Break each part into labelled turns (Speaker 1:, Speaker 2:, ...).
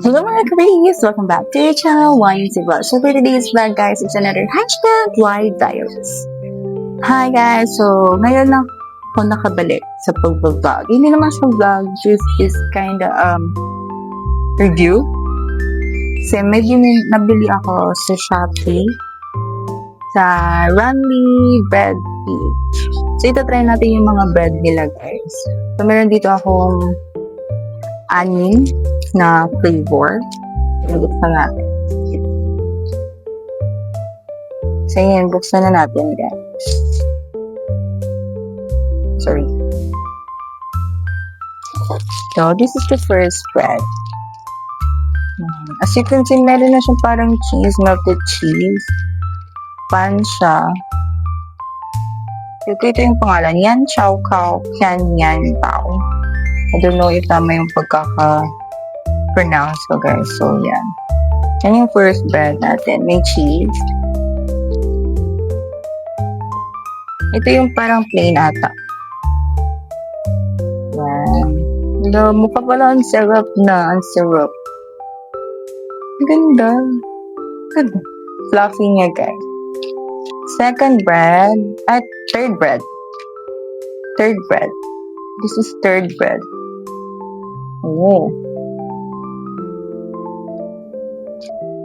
Speaker 1: Hello mga Koreans! Welcome back to your channel, YNC Vlog. So for today's vlog guys, it's another hashtag Y Diaries. Hi guys! So ngayon lang ako nakabalik sa pag-vlog. Hindi naman siya vlog, just is kinda review. Kasi may nabili ako sa Shopee sa Runly Bread Page. So ito try natin yung mga bread nila guys. So meron dito akong anim na flavor. Buksan natin. So, yun. Buksan na natin, guys. Sorry. So, this is the first bread. As you can see, meron na siyang parang cheese, melted cheese. Pan siya. Ito yung pangalan. Yan Chow Kao Pian Yan Bao. I don't know if tama yung pagkaka-pronounce ko, guys. So, yan. Yan yung first bread natin. May cheese. Ito yung parang plain ata. Yan. Mukha pala ang syrup na. Ang syrup. Ganda. Ganda. Fluffy niya, guys. Second bread. Third bread. Third bread. This is third bread. Oh.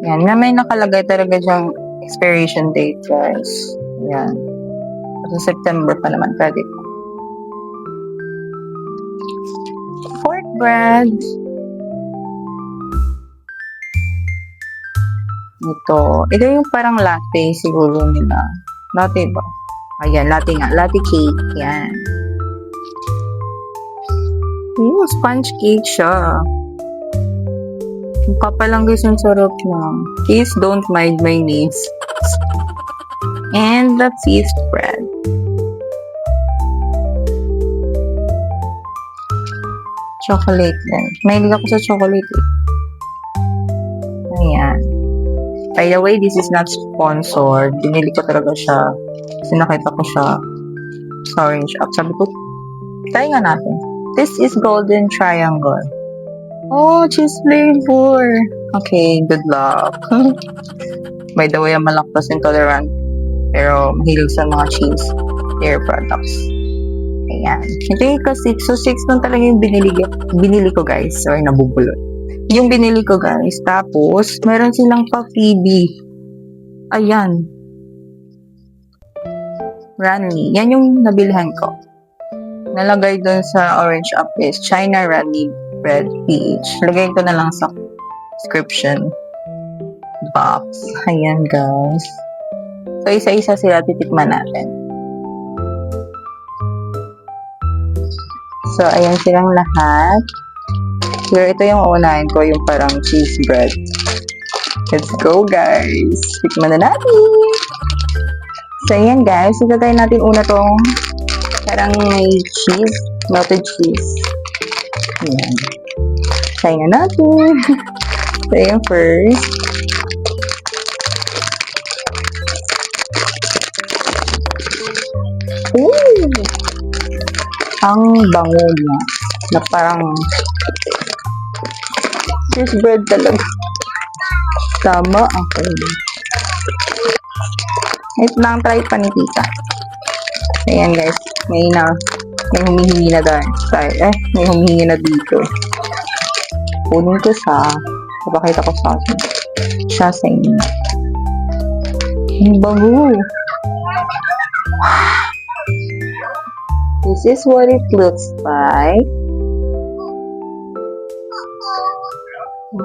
Speaker 1: Yan, na may nakalagay talaga dyang expiration date, guys. Yan. Sa September pa naman, pwede. Fourth bread. Ito yung parang latte siguro nila. Latte ba? Ayan, latte nga. Latte cake. Yan. Sponge cake siya. Mukha pa lang guys yung sarap niya. Please don't mind my nails. And the fifth bread. Chocolate din. Mahilig ako sa chocolate eh. Ayan. By the way, this is not sponsored. Binili ko talaga siya. Kasi nakita ko siya sa orange shop. Sabi ko, try nga natin. This is golden triangle. Oh, cheese flavor. Okay, good luck. By the way, I'm lactose intolerant. Pero mahilig sa mga cheese dairy products. Ayan. Ito yung kasi, so 6 lang talaga yung binili ko guys. Sorry, nabubulot. Yung binili ko guys. Tapos, meron silang pa-freebie. Ayan. Runny. Yan yung nabilihan ko. Nalagay doon sa orange up is China Runny Bread PH. Lagay ko na lang sa description box. Ayan guys. So isa-isa sila titikman natin. So ayan silang lahat. Here, ito yung unahin ko, yung parang cheese bread. Let's go guys. Tikman na natin. So ayan guys. Itatry natin una tong parang may cheese, melted cheese. Ayan. Try na natin. So, yung first. Ooh! Ang bango niya. Na parang cheese bread talaga. Tama ako. Ito lang try pa ni tita. Ayan guys. May humihingi na dahil. May humihingi na dito. Kunin ko siya. Papakita ko sa akin. Siya sa inyo. Ang bago. This is what it looks like.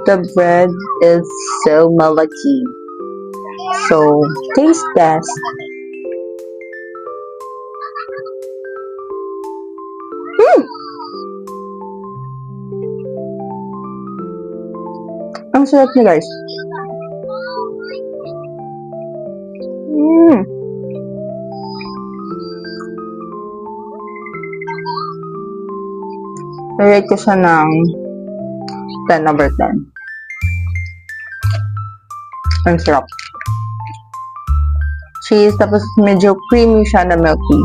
Speaker 1: The bread is so malaki. So, taste test. Ang sarap niya guys. I-rate ko siya ng 10 over 10. Ang sarap. Cheese, tapos medyo creamy siya na milky.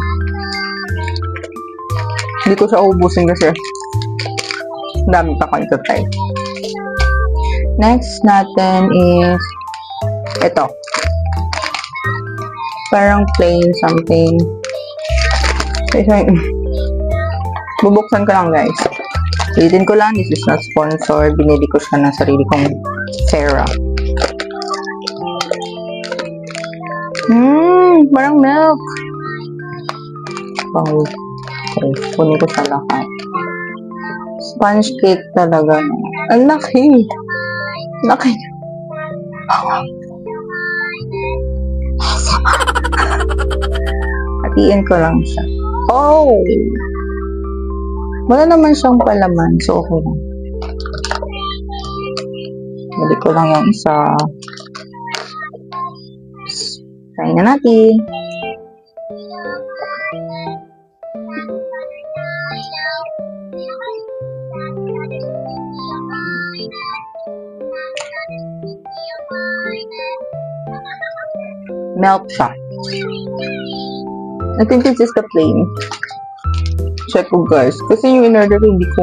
Speaker 1: Hindi ko siya ubusin kasi dami pa ko ito try. Next natin is ito. Parang plain something. Bubuksan ko lang, guys. Ulitin ko lang, this is not sponsored. Binili ko siya ng sarili kong pera. Parang milk. Okay, kunin ko sa lahat. Sponge cake talaga. Ang laki. Laki. Hatiin ko lang siya. Oh! Wala naman siyang palaman, so okay lang. Bali ko lang yung isa. Try na natin. Milk siya. I think this is the plain. Check ko, guys. Kasi yung in-order hindi ko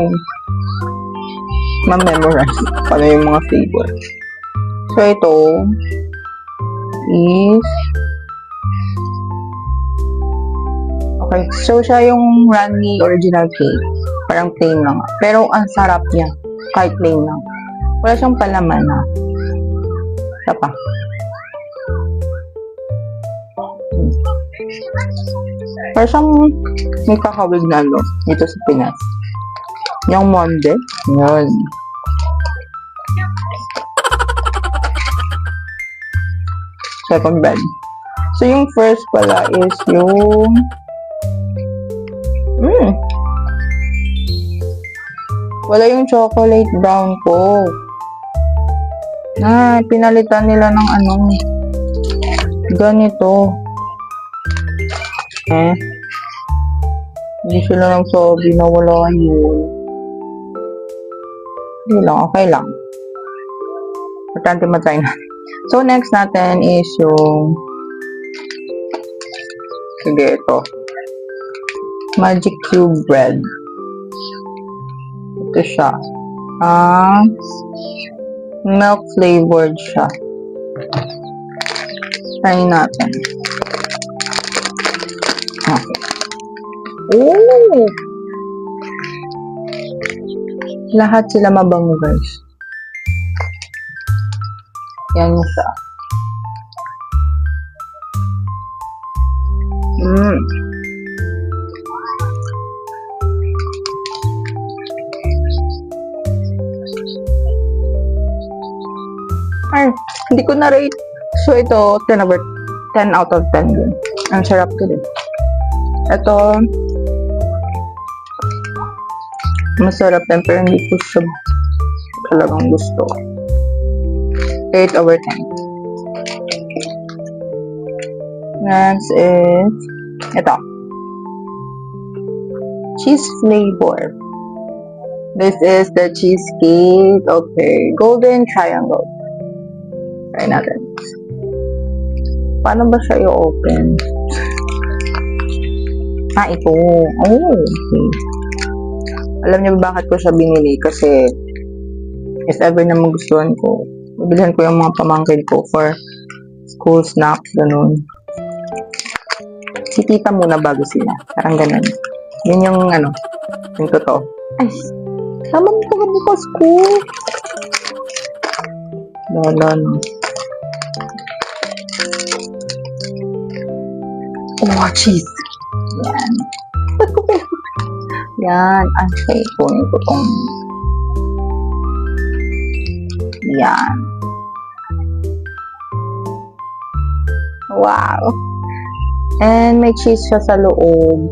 Speaker 1: ma-memorize paano yung mga flavor. So, ito is okay. So, siya yung runny original cake. Parang plain lang. Pero, ang sarap niya. Kahit plain lang. Wala siyang palaman na. Isa pa. Parang siyang may kakawig na dito sa Pinas. Yung monde. Yun. Second bed. So, yung first pala is yung wala yung chocolate brown ko. Pinalitan nila ng ganito. Hindi sila nagsabi na wala yun. Hindi lang, okay lang. Importante matry na. So, next natin is yung sige, ito. Magic Cube Bread. Ito siya. Milk flavored siya. Try natin. Okay. Oh! Lahat sila mabango, guys. Yan siya. Ay, hindi ko na-rate. So, ito, 10 out of 10 din. Ang sarap ko din. Ito, masarap din, pero hindi ko siya talagang gusto. 8 over 10. Next is ito. Cheese flavor. This is the cheesecake. Okay. Golden triangle. Try natin. Paano ba siya i-open? Ito. Oh, okay. Alam niyo ba bakit ko siya binili? Kasi if ever na magustuhan ko, bibilhan ko yung mga pamangkin ko for school snacks, ganun. Si tita muna bago sila. Parang ganun. Yun yung yung totoo. Ay, tama mo pa bukas ko. Lala, no. Oh, cheese. Yan. Yan. Okay, kunin ko tong yan. Wow. And may cheese siya sa loob.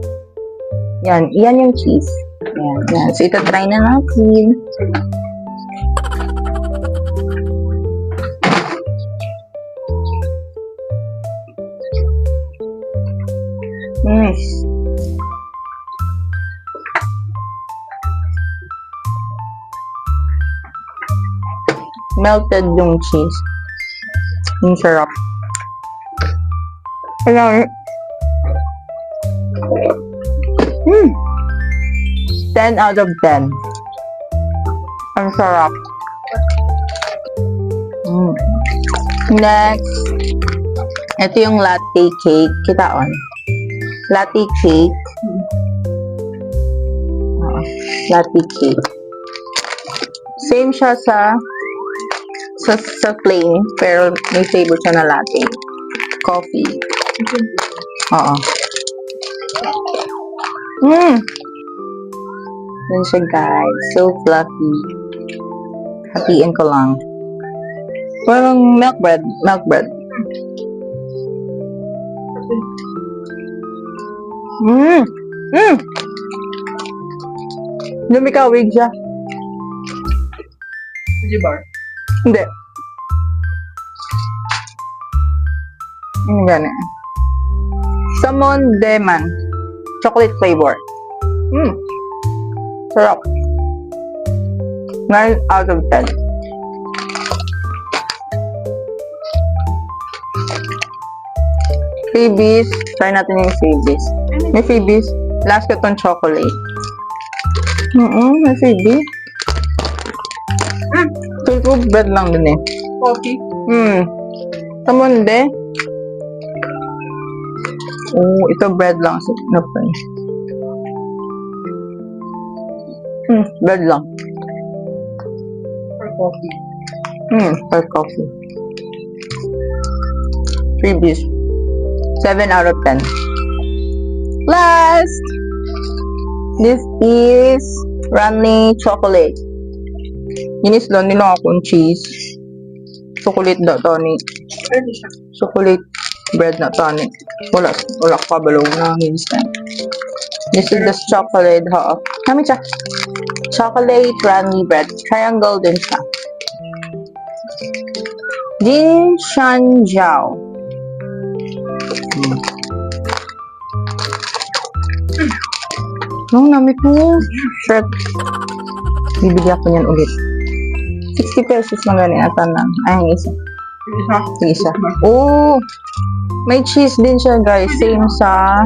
Speaker 1: Yan. Yan yung cheese. Yan. Yan. So, ito try na natin. Melted yung cheese. Yung sarap. Kaya, 10 out of 10. Ang sarap. Next, ito yung latte cake. Kita on. Latte cake. Latte cake. Same siya sa plain, pero may flavor siya na latte. Coffee. Oo. Yan siya, guys. So fluffy. Hatiin ko lang. Parang milk bread. Milk bread. Lumikawig siya.
Speaker 2: Bar.
Speaker 1: Hindi. Gani. Salmon Deman. Chocolate flavor. Sarap. 9 out of 10. Freebies. Try natin yung freebies. May freebies. Last ko tong chocolate. May freebie. Tulpo bread lang din eh.
Speaker 2: Coffee.
Speaker 1: Tamonde. Ito bread lang. Bread lang.
Speaker 2: For coffee.
Speaker 1: For coffee. Freebies. 7 out of 10. Last! This is Runny Chocolate. Inis lang nila akong cheese. Chocolate na tonic.
Speaker 2: Pwede siya.
Speaker 1: Chocolate bread na tonic. Wala ka balong na instant. This is the chocolate, ha. Kami siya. Chocolate runny bread. Triangle din siya. Jin Shan Jiao. Nami ko. Shrimp. Bibigyan ko niyan ulit. 60 pesos lang ganyan ata na. Ay, ang isa. Ang isa. May cheese din siya, guys. Same sa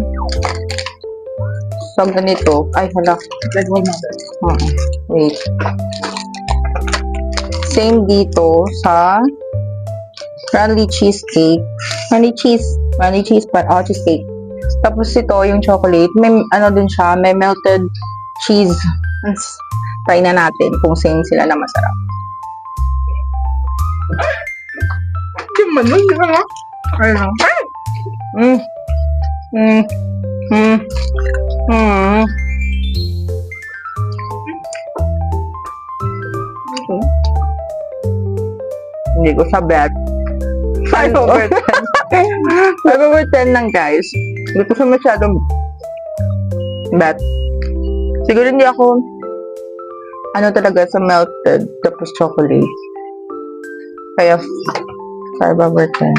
Speaker 1: ganito. Ay, hala. Wait. Same dito sa Runny cheesecake. Runny cheesecake. Tapos ito, yung chocolate, may ano din siya, may melted cheese. Try na natin kung same sila na masarap.
Speaker 2: Hindi man, hindi ka nga. Ayun.
Speaker 1: Hindi ko sa bet. 5 over 10. 5 over 10 lang, guys. Hindi ko siya masyadong bet. Siguro hindi ako talaga sa melted tapos chocolate. Kaya 5 over 10.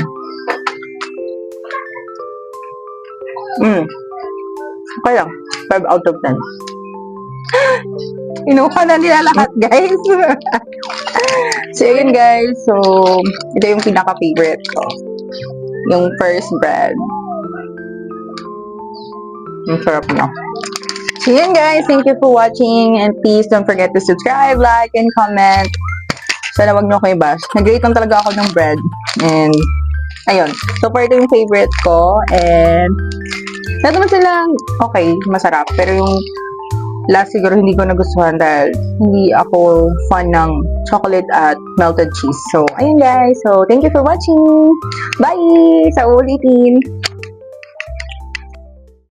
Speaker 1: Okay lang. 5 out of 10. Inuha na nila lahat, guys. So, yun, guys. So, ito yung pinaka-favorite ko. Yung first bread. Ang sarap na. So, yun, guys. Thank you for watching. And please don't forget to subscribe, like, and comment. Sana wag nyo kayo bash. Nag-rate lang talaga ako ng bread. And, ayun. So, ito yung favorite ko. And, lahat naman silang okay, masarap. Pero yung last siguro hindi ko nagustuhan dahil hindi ako fan ng chocolate at melted cheese. So, ayun guys. So, thank you for watching. Bye! Sa ulitin!